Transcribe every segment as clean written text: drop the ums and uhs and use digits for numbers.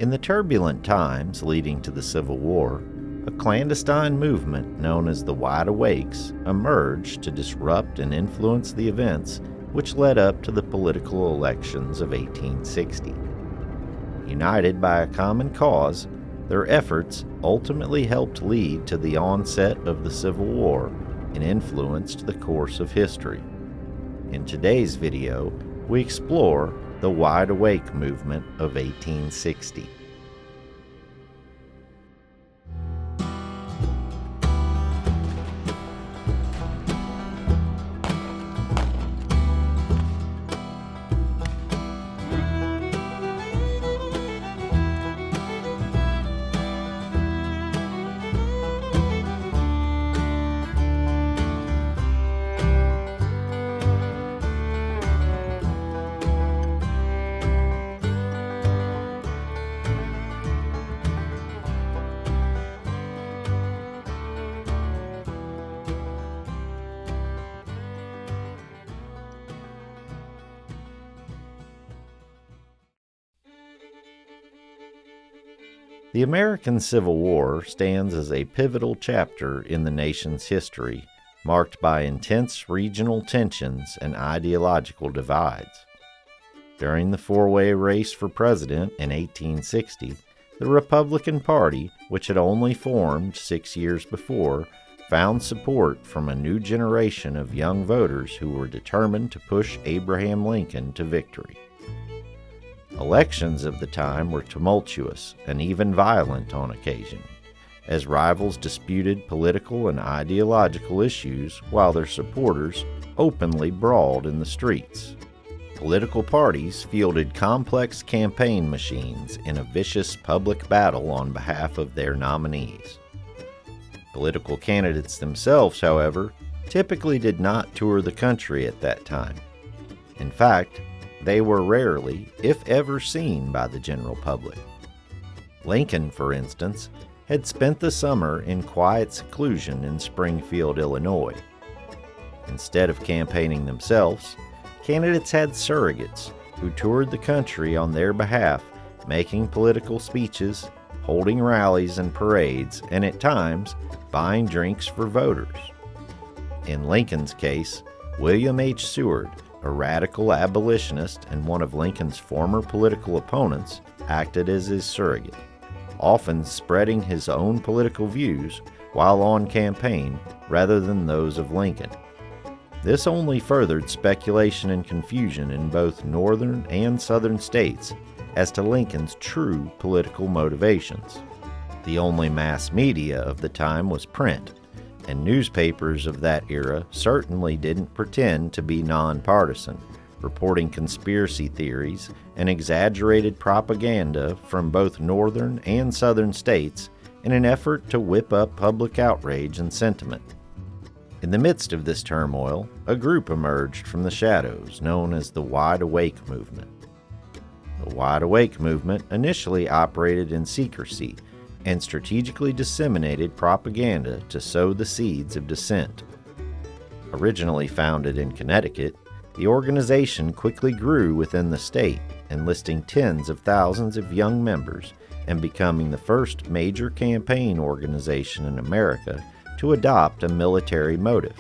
In the turbulent times leading to the Civil War, a clandestine movement known as the Wide Awakes emerged to disrupt and influence the events which led up to the political elections of 1860. United by a common cause, their efforts ultimately helped lead to the onset of the Civil War and influenced the course of history. In today's video, we explore the Wide Awake movement of 1860. The American Civil War stands as a pivotal chapter in the nation's history, marked by intense regional tensions and ideological divides. During the four-way race for president in 1860, the Republican Party, which had only formed 6 years before, found support from a new generation of young voters who were determined to push Abraham Lincoln to victory. Elections of the time were tumultuous and even violent on occasion, as rivals disputed political and ideological issues while their supporters openly brawled in the streets. Political parties fielded complex campaign machines in a vicious public battle on behalf of their nominees. Political candidates themselves, however, typically did not tour the country at that time. In fact, they were rarely, if ever, seen by the general public. Lincoln, for instance, had spent the summer in quiet seclusion in Springfield, Illinois. Instead of campaigning themselves, candidates had surrogates who toured the country on their behalf, making political speeches, holding rallies and parades, and at times buying drinks for voters. In Lincoln's case, William H. Seward, a radical abolitionist and one of Lincoln's former political opponents, acted as his surrogate, often spreading his own political views while on campaign rather than those of Lincoln. This only furthered speculation and confusion in both northern and southern states as to Lincoln's true political motivations. The only mass media of the time was print, and newspapers of that era certainly didn't pretend to be nonpartisan, reporting conspiracy theories and exaggerated propaganda from both northern and southern states in an effort to whip up public outrage and sentiment. In the midst of this turmoil, a group emerged from the shadows known as the Wide Awake movement. The Wide Awake movement initially operated in secrecy and strategically disseminated propaganda to sow the seeds of dissent. Originally founded in Connecticut, the organization quickly grew within the state, enlisting tens of thousands of young members and becoming the first major campaign organization in America to adopt a military motive.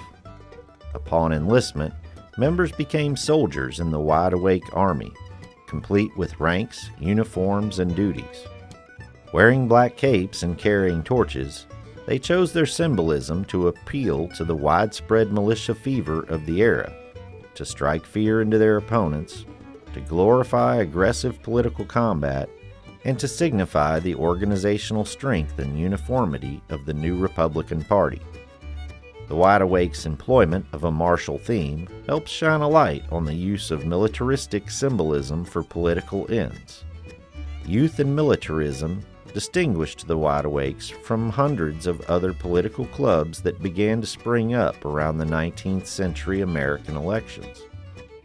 Upon enlistment, members became soldiers in the Wide Awake Army, complete with ranks, uniforms, and duties. Wearing black capes and carrying torches, they chose their symbolism to appeal to the widespread militia fever of the era, to strike fear into their opponents, to glorify aggressive political combat, and to signify the organizational strength and uniformity of the new Republican Party. The Wide Awake's employment of a martial theme helps shine a light on the use of militaristic symbolism for political ends. Youth and militarism distinguished the Wide Awakes from hundreds of other political clubs that began to spring up around the 19th century American elections.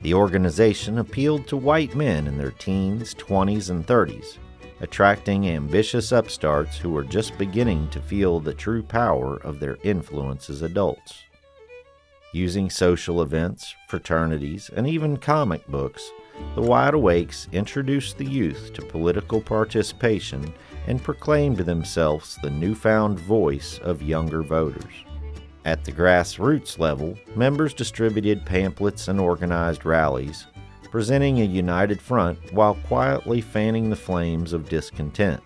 The organization appealed to white men in their teens, 20s, and 30s, attracting ambitious upstarts who were just beginning to feel the true power of their influence as adults. Using social events, fraternities, and even comic books, the Wide Awakes introduced the youth to political participation and proclaimed themselves the newfound voice of younger voters. At the grassroots level, members distributed pamphlets and organized rallies, presenting a united front while quietly fanning the flames of discontent.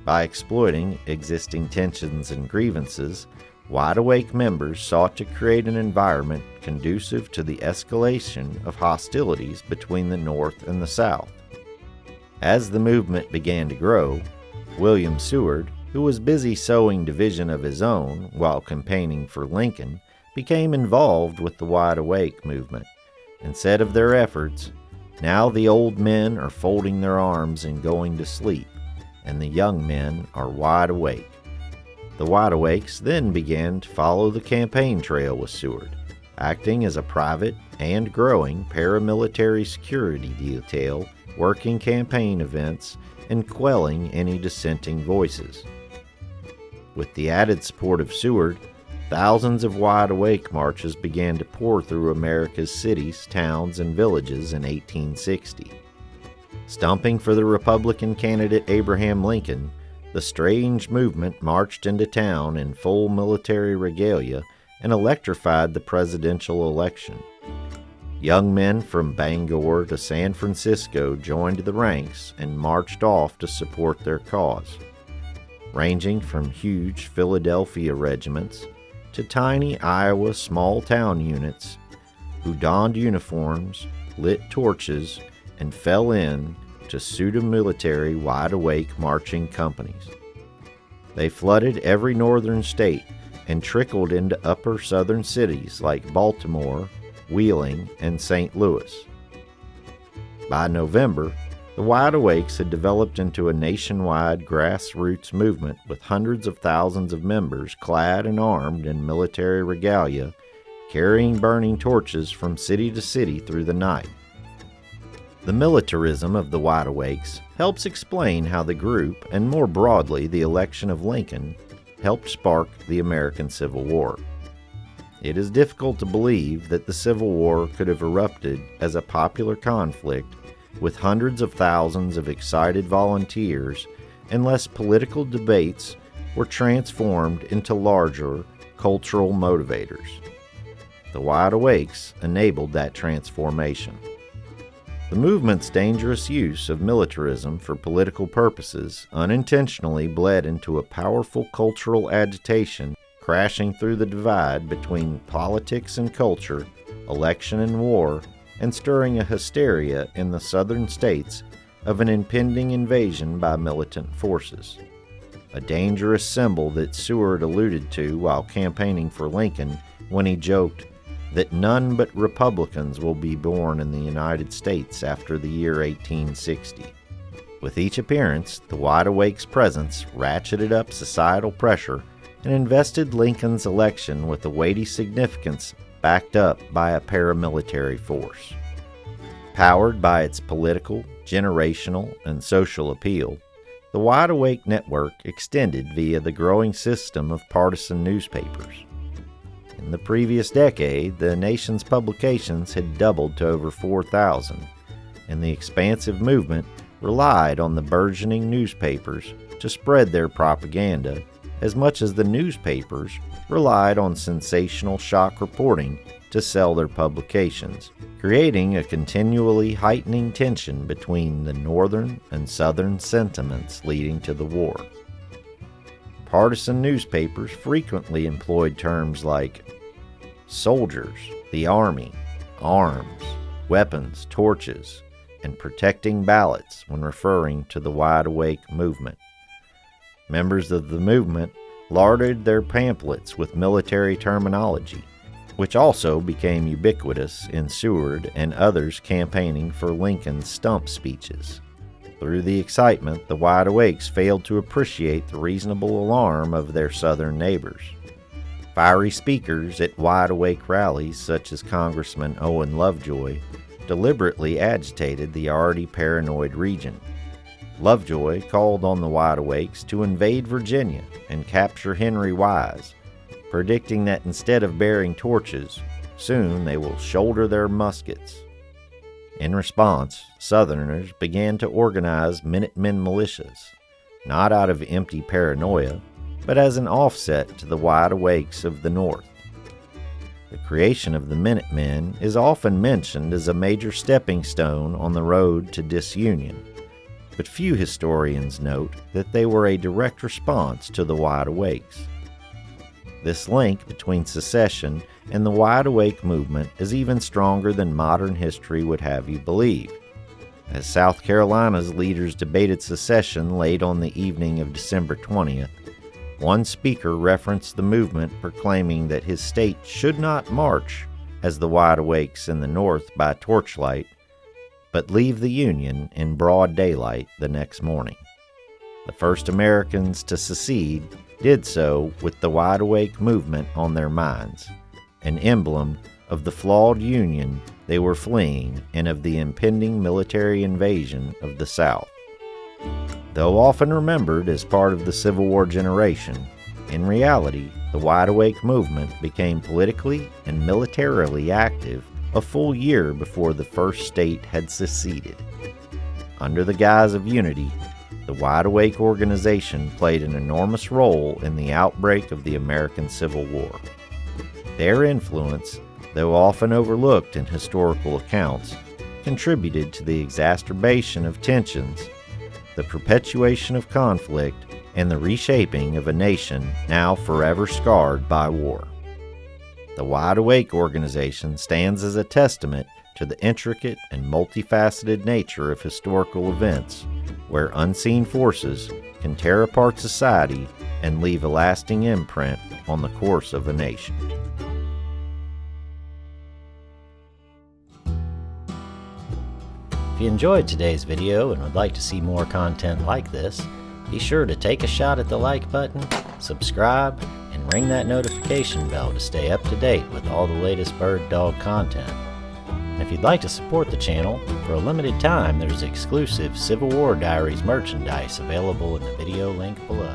By exploiting existing tensions and grievances, Wide Awake members sought to create an environment conducive to the escalation of hostilities between the North and the South. As the movement began to grow, William Seward, who was busy sowing division of his own while campaigning for Lincoln, became involved with the Wide Awake movement, and said of their efforts, "Now the old men are folding their arms and going to sleep, and the young men are wide awake." The Wide Awakes then began to follow the campaign trail with Seward, acting as a private and growing paramilitary security detail, working campaign events, and quelling any dissenting voices. With the added support of Seward, thousands of Wide Awake marches began to pour through America's cities, towns, and villages in 1860. Stumping for the Republican candidate Abraham Lincoln, the strange movement marched into town in full military regalia and electrified the presidential election. Young men from Bangor to San Francisco joined the ranks and marched off to support their cause. Ranging from huge Philadelphia regiments to tiny Iowa small-town units who donned uniforms, lit torches, and fell in to pseudo-military Wide Awake marching companies. They flooded every northern state and trickled into upper southern cities like Baltimore, Wheeling, and St. Louis. By November, the Wide Awakes had developed into a nationwide grassroots movement with hundreds of thousands of members clad and armed in military regalia, carrying burning torches from city to city through the night. The militarism of the Wide Awakes helps explain how the group, and more broadly the election of Lincoln, helped spark the American Civil War. It is difficult to believe that the Civil War could have erupted as a popular conflict with hundreds of thousands of excited volunteers unless political debates were transformed into larger cultural motivators. The Wide Awakes enabled that transformation. The movement's dangerous use of militarism for political purposes unintentionally bled into a powerful cultural agitation crashing through the divide between politics and culture, election and war, and stirring a hysteria in the southern states of an impending invasion by militant forces. A dangerous symbol that Seward alluded to while campaigning for Lincoln when he joked that none but Republicans will be born in the United States after the year 1860. With each appearance, the Wide Awake's presence ratcheted up societal pressure and invested Lincoln's election with a weighty significance backed up by a paramilitary force. Powered by its political, generational, and social appeal, the Wide Awake network extended via the growing system of partisan newspapers. In the previous decade, the nation's publications had doubled to over 4,000, and the expansive movement relied on the burgeoning newspapers to spread their propaganda as much as the newspapers relied on sensational shock reporting to sell their publications, creating a continually heightening tension between the northern and southern sentiments leading to the war. Partisan newspapers frequently employed terms like soldiers, the army, arms, weapons, torches, and protecting ballots when referring to the Wide Awake movement. Members of the movement larded their pamphlets with military terminology, which also became ubiquitous in Seward and others campaigning for Lincoln's stump speeches. Through the excitement, the Wide Awakes failed to appreciate the reasonable alarm of their southern neighbors. Fiery speakers at Wide Awake rallies, such as Congressman Owen Lovejoy, deliberately agitated the already paranoid region. Lovejoy called on the Wide Awakes to invade Virginia and capture Henry Wise, predicting that instead of bearing torches, soon they will shoulder their muskets. In response, Southerners began to organize Minutemen militias, not out of empty paranoia, but as an offset to the wide awakes of the North. The creation of the Minutemen is often mentioned as a major stepping stone on the road to disunion, but few historians note that they were a direct response to the Wide Awakes. This link between secession and the Wide Awake movement is even stronger than modern history would have you believe. As South Carolina's leaders debated secession late on the evening of December 20th, one speaker referenced the movement proclaiming that his state should not march as the Wide Awakes in the North by torchlight, but leave the Union in broad daylight the next morning. The first Americans to secede did so with the Wide Awake movement on their minds, an emblem of the flawed Union they were fleeing and of the impending military invasion of the South. Though often remembered as part of the Civil War generation, in reality, the Wide Awake movement became politically and militarily active a full year before the first state had seceded. Under the guise of unity, the Wide Awake organization played an enormous role in the outbreak of the American Civil War. Their influence, though often overlooked in historical accounts, contributed to the exacerbation of tensions, the perpetuation of conflict, and the reshaping of a nation now forever scarred by war. The Wide Awake organization stands as a testament to the intricate and multifaceted nature of historical events, where unseen forces can tear apart society and leave a lasting imprint on the course of a nation. If you enjoyed today's video and would like to see more content like this, be sure to take a shot at the like button, subscribe, and ring that notification bell to stay up to date with all the latest BirdDogg content. And if you'd like to support the channel, for a limited time there's exclusive Civil War Diaries merchandise available in the video link below.